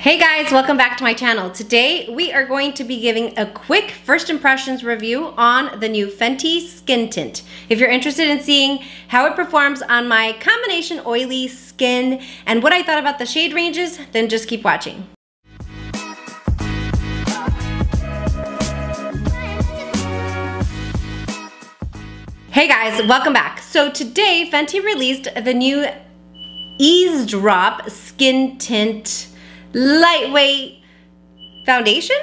Hey guys, welcome back to my channel. Today we are going to be giving a quick first impressions review on the new Fenty Skin Tint. If you're interested in seeing how it performs on my combination oily skin and what I thought about the shade ranges, then just keep watching. Hey guys, welcome back. So today Fenty released the new Eaze Drop Skin Tint lightweight foundation.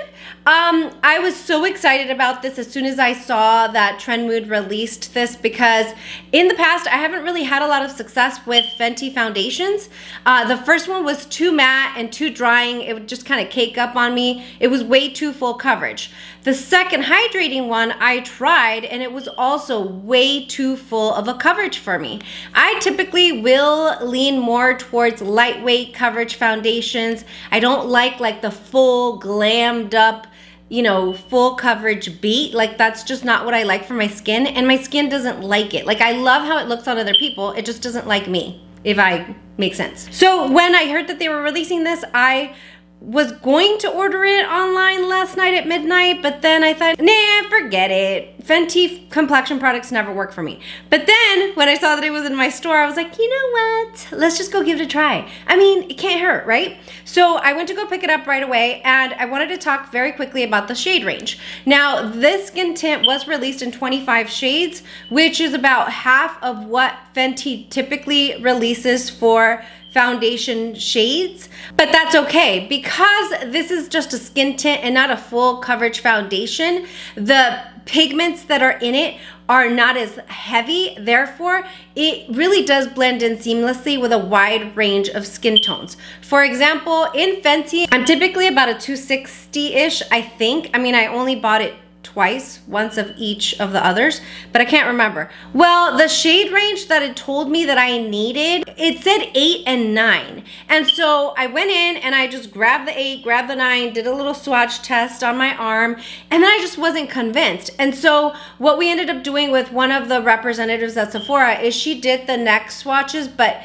I was so excited about this as soon as I saw that Trend Mood released this, because in the past I haven't really had a lot of success with Fenty foundations. The first one was too matte and too drying. It would just kind of cake up on me. It was way too full coverage. The second hydrating one I tried, and it was also way too full of a coverage for me. I typically will lean more towards lightweight coverage foundations. I don't like the full glammed up, you know, full coverage beat. Like, that's just not what I like for my skin, and my skin doesn't like it. Like, I love how it looks on other people, it just doesn't like me, if I make sense. So when I heard that they were releasing this, I was going to order it online last night at midnight, but then I thought, nah, forget it. Fenty complexion products never work for me. But then when I saw that it was in my store, I was like, you know what? Let's just go give it a try. I mean, it can't hurt, right? So I went to go pick it up right away, and I wanted to talk very quickly about the shade range. Now, this skin tint was released in 25 shades, which is about half of what Fenty typically releases for foundation shades, but that's okay because this is just a skin tint and not a full coverage foundation. The pigments that are in it are not as heavy, therefore it really does blend in seamlessly with a wide range of skin tones. For example, in Fenty, I'm typically about a 260-ish, I think. I mean, I only bought it twice, once of each of the others, but I can't remember. Well, the shade range that it told me that I needed, it said 8 and 9. And so I went in and I just grabbed the 8, grabbed the 9, did a little swatch test on my arm, and then I just wasn't convinced. And so what we ended up doing with one of the representatives at Sephora is she did the neck swatches, but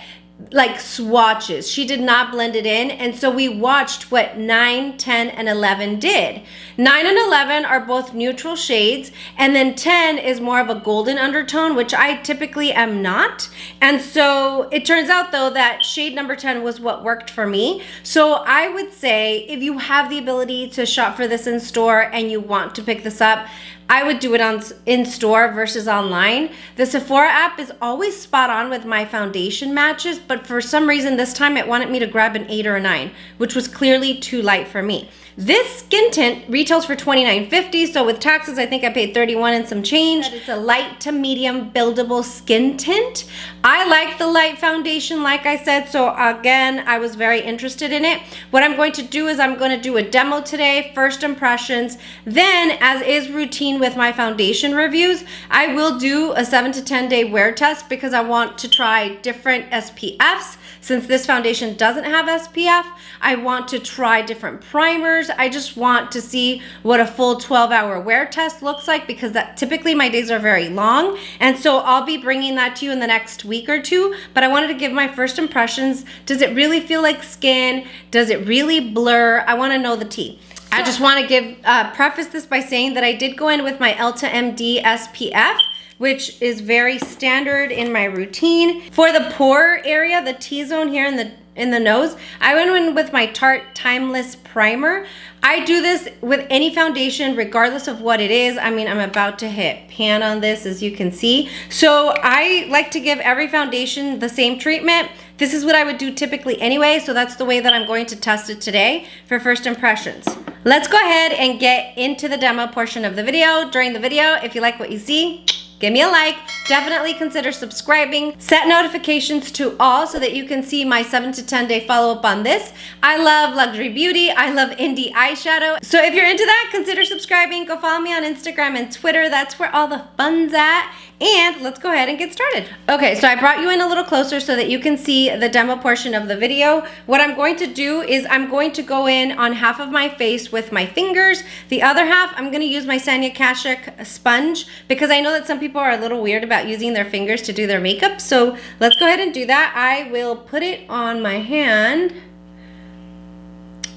like swatches. She did not blend it in, and so we watched what 9, 10, and 11 did. 9 and 11 are both neutral shades, and then 10 is more of a golden undertone, which I typically am not. And so it turns out though that shade number 10 was what worked for me. So I would say if you have the ability to shop for this in store and you want to pick this up, I would do it in store versus online. The Sephora app is always spot on with my foundation matches, but for some reason this time it wanted me to grab an 8 or a 9, which was clearly too light for me. This skin tint retails for $29.50, so with taxes I think I paid $31 and some change. It's a light to medium buildable skin tint. I like the light foundation, like I said, so again, I was very interested in it. What I'm going to do is I'm going to do a demo today, first impressions, then as is routine with my foundation reviews, I will do a 7 to 10 day wear test because I want to try different SPFs. Since this foundation doesn't have SPF, I want to try different primers. I just want to see what a full 12-hour wear test looks like, because that typically my days are very long, and so I'll be bringing that to you in the next week or two. But I wanted to give my first impressions. Does it really feel like skin? Does it really blur? I want to know the tea. I just want to preface this by saying that I did go in with my Elta MD SPF, which is very standard in my routine. For the pore area, the T-zone here in the nose, I went in with my Tarte Timeless Primer. I do this with any foundation regardless of what it is. I mean, I'm about to hit pan on this, as you can see. So I like to give every foundation the same treatment. This is what I would do typically anyway, so that's the way that I'm going to test it today for first impressions. Let's go ahead and get into the demo portion of the video. During the video, if you like what you see, give me a like, definitely consider subscribing, set notifications to all so that you can see my 7 to 10 day follow-up on this. I love luxury beauty, I love indie eyeshadow. So if you're into that, consider subscribing, go follow me on Instagram and Twitter, that's where all the fun's at. And let's go ahead and get started. Okay, so I brought you in a little closer so that you can see the demo portion of the video. What I'm going to do is I'm going to go in on half of my face with my fingers. The other half, I'm gonna use my Chantecaille sponge because I know that some people are a little weird about using their fingers to do their makeup. So let's go ahead and do that. I will put it on my hand.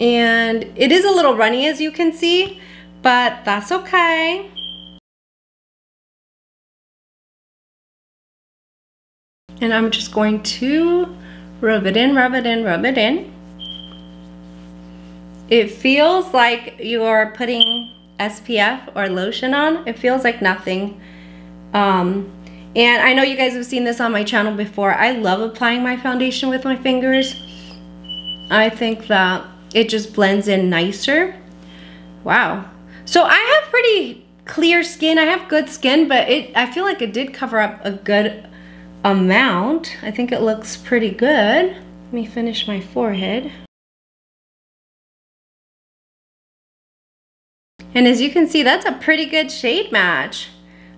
And it is a little runny, as you can see, but that's okay. And I'm just going to rub it in, rub it in, rub it in. It feels like you're putting SPF or lotion on. It feels like nothing. And I know you guys have seen this on my channel before. I love applying my foundation with my fingers. I think that it just blends in nicer. Wow. So I have pretty clear skin. I have good skin, but I feel like it did cover up a good amount. I think it looks pretty good. Let me finish my forehead. And as you can see, that's a pretty good shade match.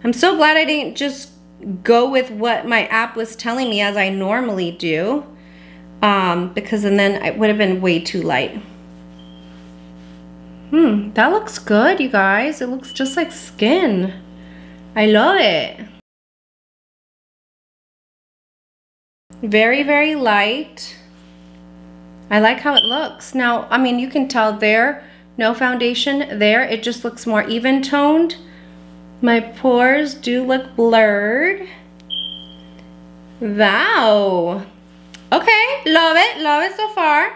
I'm so glad I didn't just go with what my app was telling me as I normally do, because then it would have been way too light. That looks good, you guys. It looks just like skin. I love it. Very, very light. I like how it looks. Now, I mean, you can tell there, no foundation there. It just looks more even toned. My pores do look blurred. Wow. Okay, love it so far.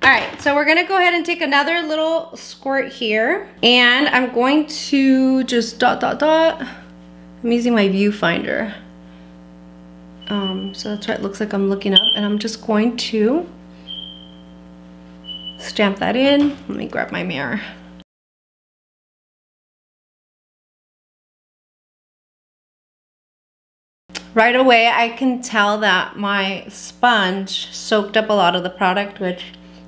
All right, so we're gonna go ahead and take another little squirt here. And I'm going to just dot, dot, dot. I'm using my viewfinder. So that's why it looks like I'm looking up, and I'm just going to stamp that in. Let me grab my mirror. Right away, I can tell that my sponge soaked up a lot of the product, which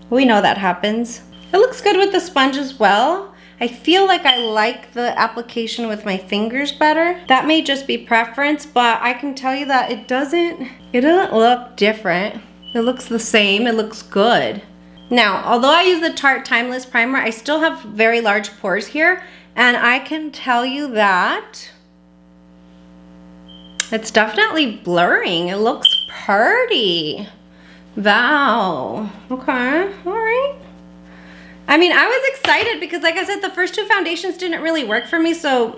we know that happens. It looks good with the sponge as well. I feel like I like the application with my fingers better. That may just be preference, but I can tell you that it doesn't look different. It looks the same, it looks good. Now, although I use the Tarte Timeless Primer, I still have very large pores here, and I can tell you that it's definitely blurring. It looks pretty. Wow. Okay, all right. I mean, I was excited because, like I said, the first two foundations didn't really work for me. So,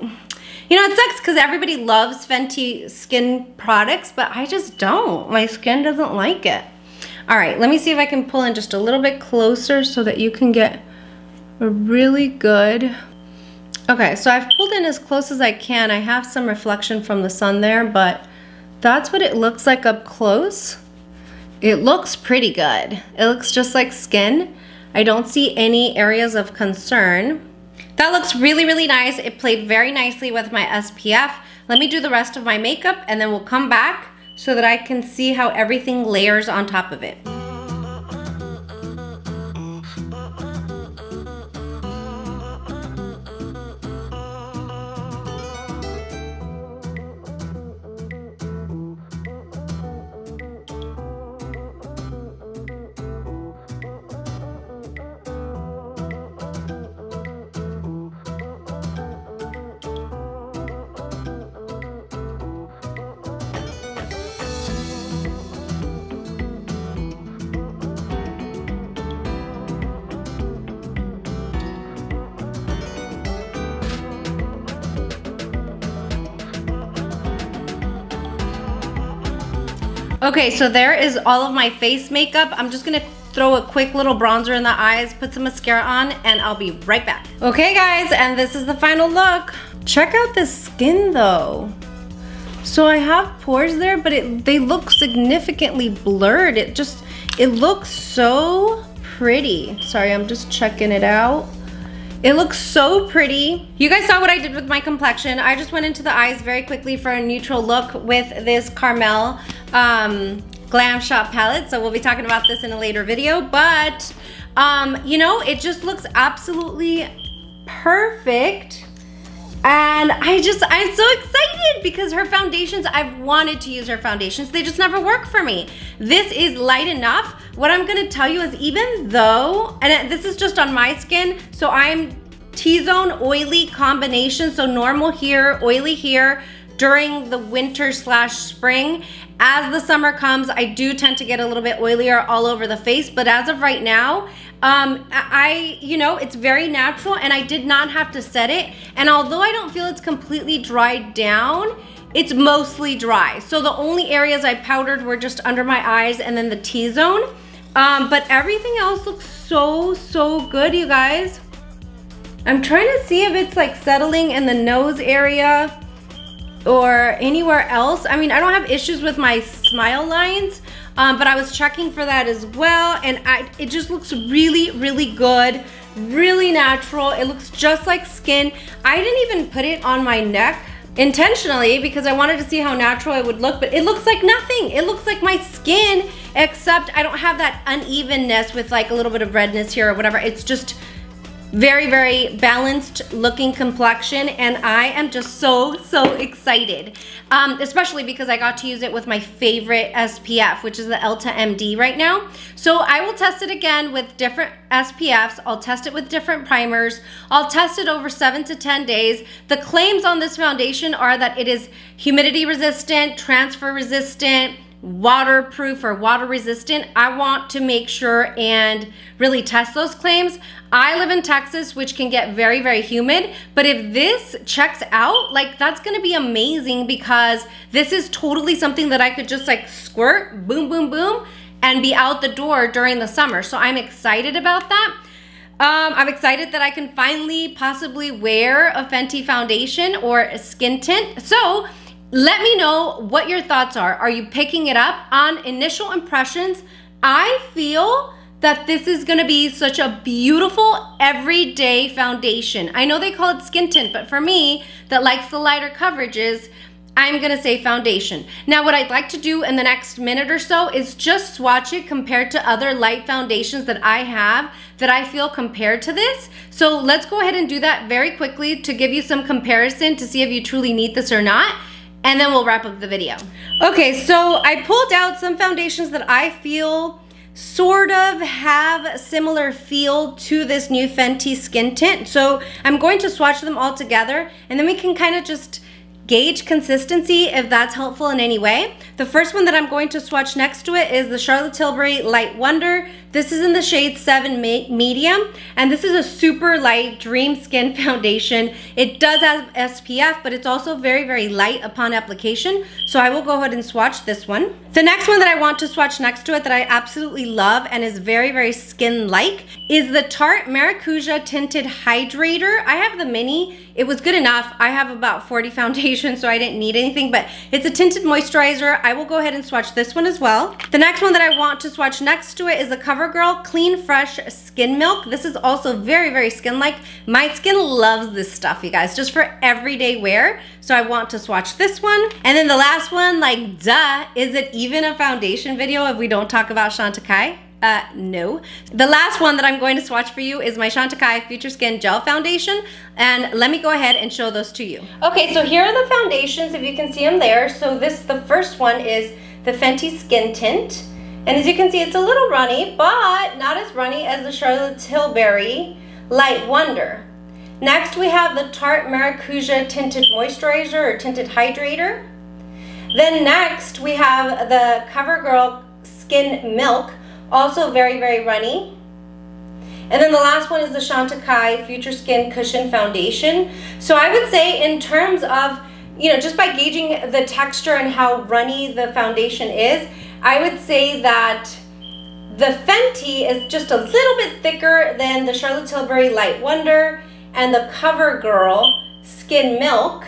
you know, it sucks because everybody loves Fenty skin products, but I just don't. My skin doesn't like it. All right, let me see if I can pull in just a little bit closer so that you can get a really good... Okay, so I've pulled in as close as I can. I have some reflection from the sun there, but that's what it looks like up close. It looks pretty good. It looks just like skin. I don't see any areas of concern. That looks really, really nice. It played very nicely with my SPF. Let me do the rest of my makeup and then we'll come back so that I can see how everything layers on top of it. Okay, so there is all of my face makeup. I'm just gonna throw a quick little bronzer in the eyes, put some mascara on, and I'll be right back. Okay guys, and this is the final look. Check out this skin though. So I have pores there, but they look significantly blurred. It looks so pretty. Sorry, I'm just checking it out. It looks so pretty. You guys saw what I did with my complexion. I just went into the eyes very quickly for a neutral look with this Carmel Glam Shop palette. So we'll be talking about this in a later video. But, you know, it just looks absolutely perfect. And I'm so excited because her foundations, I've wanted to use her foundations. They just never work for me. This is light enough. What I'm gonna tell you is even though, and this is just on my skin, so I'm T-zone oily combination, so normal here, oily here, during the winter/spring, As the summer comes, I do tend to get a little bit oilier all over the face, but as of right now, you know, it's very natural and I did not have to set it. And although I don't feel it's completely dried down, it's mostly dry. So the only areas I powdered were just under my eyes and then the T-zone. But everything else looks so good, you guys. I'm trying to see if it's like settling in the nose area or anywhere else. I mean, I don't have issues with my smile lines, but I was checking for that as well. And it just looks really good, really natural. It looks just like skin. I didn't even put it on my neck intentionally because I wanted to see how natural it would look, but it looks like nothing. It looks like my skin, except I don't have that unevenness with like a little bit of redness here or whatever. It's just very balanced looking complexion, and I am just so excited, especially because I got to use it with my favorite SPF, which is the Elta MD right now. So I will test it again with different SPFs. I'll test it with different primers. I'll test it over 7 to 10 days. The claims on this foundation are that it is humidity resistant, transfer resistant, waterproof or water resistant. I want to make sure and really test those claims. I live in Texas, which can get very humid, but if this checks out, like that's gonna be amazing because this is totally something that I could just like squirt, boom, and be out the door during the summer. So I'm excited about that. I'm excited that I can finally possibly wear a Fenty foundation or a skin tint. So let me know what your thoughts are. Are you picking it up? On initial impressions, I feel that this is gonna be such a beautiful everyday foundation. I know they call it skin tint, but for me, that likes the lighter coverages, I'm gonna say foundation. Now, what I'd like to do in the next minute or so is just swatch it compared to other light foundations that I have that I feel compared to this. So let's go ahead and do that very quickly to give you some comparison to see if you truly need this or not. And then we'll wrap up the video. Okay, so I pulled out some foundations that I feel sort of have a similar feel to this new Fenty skin tint. So I'm going to swatch them all together and then we can kind of just gauge consistency if that's helpful in any way. The first one that I'm going to swatch next to it is the Charlotte Tilbury Light Wonder. This is in the shade 7 medium, and this is a super light dream skin foundation. It does have SPF, but it's also very light upon application. So I will go ahead and swatch this one. The next one that I want to swatch next to it that I absolutely love and is very skin-like is the Tarte Maracuja Tinted Hydrator. I have the mini. It was good enough. I have about 40 foundations, so I didn't need anything, but it's a tinted moisturizer. I will go ahead and swatch this one as well. The next one that I want to swatch next to it is the Covergirl Clean Fresh Skin Milk. This is also very skin-like. My skin loves this stuff, you guys, just for everyday wear. So I want to swatch this one. And then the last one, like duh, is it even a foundation video if we don't talk about Chantecaille? No. The last one that I'm going to swatch for you is my Chantecaille Future Skin Gel Foundation, and let me go ahead and show those to you. Okay, so here are the foundations, if you can see them there. So the first one is the Fenty Skin Tint, and as you can see, it's a little runny, but not as runny as the Charlotte Tilbury Light Wonder. Next, we have the Tarte Maracuja Tinted Moisturizer or Tinted Hydrator. Then next, we have the Covergirl Skin Milk, also very runny. And then the last one is the Chantecaille Future Skin Cushion Foundation. So I would say in terms of, you know, just by gauging the texture and how runny the foundation is, I would say that the Fenty is just a little bit thicker than the Charlotte Tilbury Light Wonder and the Covergirl Skin Milk.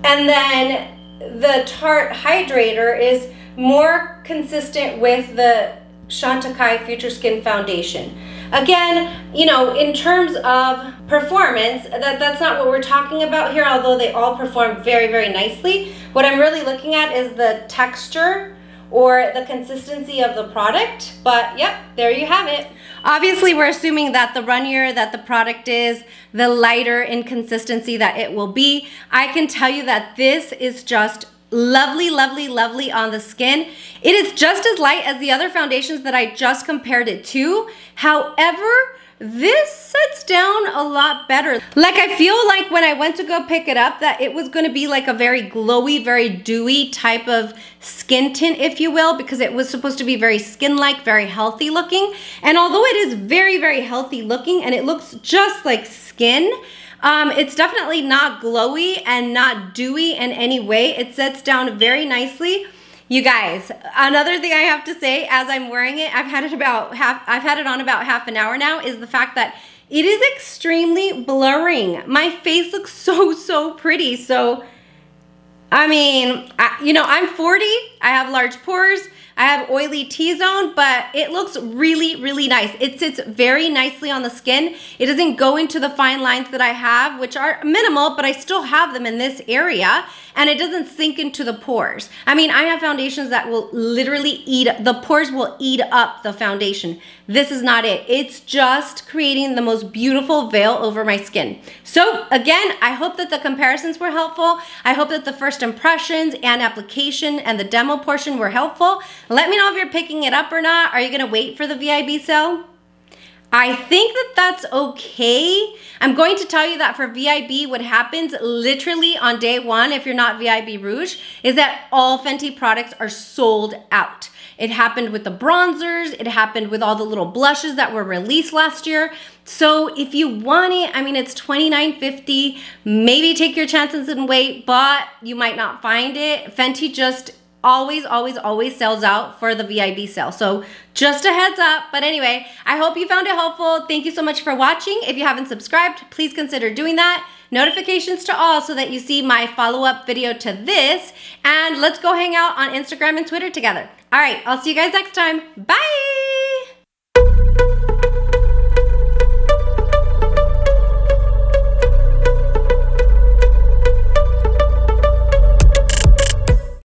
And then the Tarte Hydrator is more consistent with the Chantecaille Future Skin Foundation. Again, you know, in terms of performance, that's not what we're talking about here, although they all perform very nicely. What I'm really looking at is the texture or the consistency of the product. But yep, there you have it. Obviously, we're assuming that the runnier that the product is, the lighter in consistency that it will be. I can tell you that this is just lovely on the skin. It is just as light as the other foundations that I just compared it to. However, this sets down a lot better. Like, I feel like when I went to go pick it up that it was gonna be like a very glowy, very dewy type of skin tint, if you will, because it was supposed to be very skin-like, very healthy looking. And although it is very, very healthy looking and it looks just like skin, it's definitely not glowy and not dewy in any way. It sets down very nicely. You guys, another thing I have to say as I'm wearing it, I've had it on about half an hour now, is the fact that it is extremely blurring. My face looks so pretty. So, I mean, you know, I'm 40, I have large pores, I have oily T-zone, but it looks really nice. It sits very nicely on the skin. It doesn't go into the fine lines that I have, which are minimal, but I still have them in this area, and it doesn't sink into the pores. I mean, I have foundations that will literally the pores will eat up the foundation. This is not it. It's just creating the most beautiful veil over my skin. So again, I hope that the comparisons were helpful. I hope that the first impressions and application and the demo portion were helpful. Let me know if you're picking it up or not. Are you gonna wait for the VIB sale? I think that that's okay. I'm going to tell you that for VIB, what happens literally on day one, if you're not VIB Rouge, is that all Fenty products are sold out. It happened with the bronzers. It happened with all the little blushes that were released last year. So if you want it, I mean, it's $29.50. Maybe take your chances and wait, but you might not find it. Fenty just always sells out for the VIB sale. So just a heads up. But anyway, I hope you found it helpful. Thank you so much for watching. If you haven't subscribed, please consider doing that. Notifications to all so that you see my follow-up video to this. And let's go hang out on Instagram and Twitter together. All right, I'll see you guys next time. Bye.